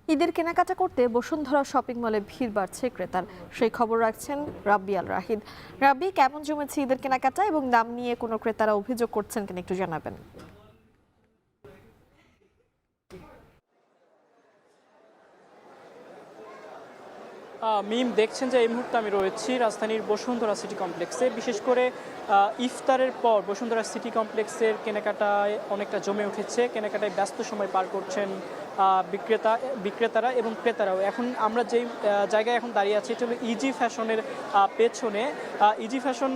ঈদের কেনাকাটা করতে বসুন্ধরা শপিং মলে ভিড় বাড়ছে ক্রেতার, সেই খবর রাখছেন রাব্বি আল রাহিদ। রাব্বি, কেমন জমেছে ঈদের কেনাকাটা এবং দাম নিয়ে কোনো ক্রেতারা অভিযোগ করছেন কিনা একটু জানাবেন। মিম, দেখছেন যে এই মুহূর্তে আমি রয়েছি রাজধানীর বসুন্ধরা সিটি কমপ্লেক্সে। বিশেষ করে ইফতারের পর বসুন্ধরা সিটি কমপ্লেক্সের কেনাকাটায় অনেকটা জমে উঠেছে। কেনাকাটায় ব্যস্ত সময় পার করছেন বিক্রেতারা এবং ক্রেতারাও। এখন আমরা যেই জায়গায় এখন দাঁড়িয়ে আছি এটা হলো ইজি ফ্যাশনের পেছনে। ইজি ফ্যাশন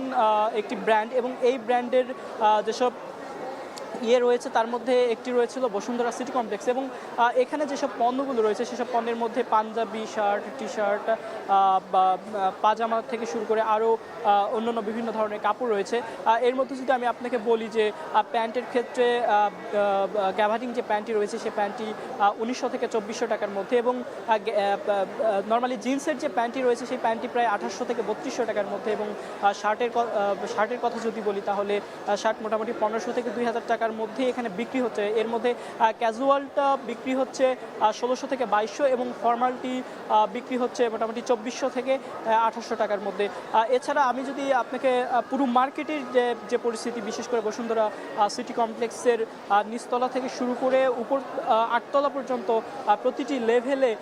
একটি ব্র্যান্ড এবং এই ব্র্যান্ডের যেসব রয়েছে তার মধ্যে একটি রয়েছিল বসুন্ধরা সিটি কমপ্লেক্স এবং এখানে যেসব পণ্যগুলো রয়েছে সেসব পণ্যের মধ্যে পাঞ্জাবি, শার্ট, টি শার্ট বা পাজামা থেকে শুরু করে আরও অন্যান্য বিভিন্ন ধরনের কাপড় রয়েছে। এর মধ্যে যদি আমি আপনাকে বলি যে প্যান্টের ক্ষেত্রে গ্যাভারিং যে প্যান্টটি রয়েছে সেই প্যান্টটি 1900 থেকে 2400 টাকার মধ্যে এবং নর্মালি জিন্সের যে প্যান্টটি রয়েছে সেই প্যান্টটি প্রায় 2800 থেকে 3200 টাকার মধ্যে এবং শার্টের কথা যদি বলি তাহলে শার্ট মোটামুটি 1500 থেকে 2000 টাকার মধ্যে এখানে বিক্রি হচ্ছে। এর মধ্যে ক্যাজুয়ালটা বিক্রি হচ্ছে 1600 থেকে 2200 এবং ফর্মালটি বিক্রি হচ্ছে মোটামুটি 2400 থেকে 2800 টাকার মধ্যে। এছাড়া আমি যদি আপনাকে পুরো মার্কেটের যে পরিস্থিতি, বিশেষ করে বসুন্ধরা সিটি কমপ্লেক্সের নিচতলা থেকে শুরু করে উপর 8তলা পর্যন্ত প্রতিটি লেভেলে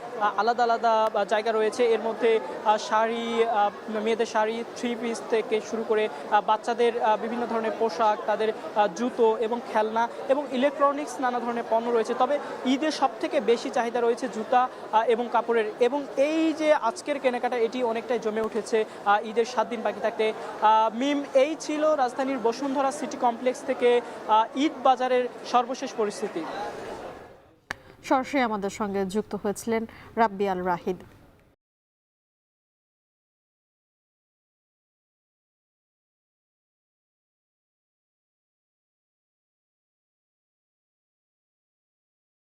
আলাদা আলাদা জায়গা রয়েছে। এর মধ্যে শাড়ি, মেয়েদের শাড়ি, থ্রি পিস থেকে শুরু করে বাচ্চাদের বিভিন্ন ধরনের পোশাক, তাদের জুতো এবং খেলনা এবং ইলেকট্রনিক্স নানা ধরনের পণ্য রয়েছে। তবে ঈদের সবথেকে বেশি চাহিদা রয়েছে জুতা এবং কাপড়ের। এবং এই যে আজকের কেনাকাটা এটি অনেকটাই জমে উঠেছে ঈদের 7 দিন বাকি থাকতে। মিম, এই ছিল রাজধানীর বসুন্ধরা সিটি কমপ্লেক্স থেকে ঈদ বাজারের সর্বশেষ পরিস্থিতি। সরাসরি আমাদের সঙ্গে যুক্ত হয়েছিলেন রাব্বি আল রাহিদ।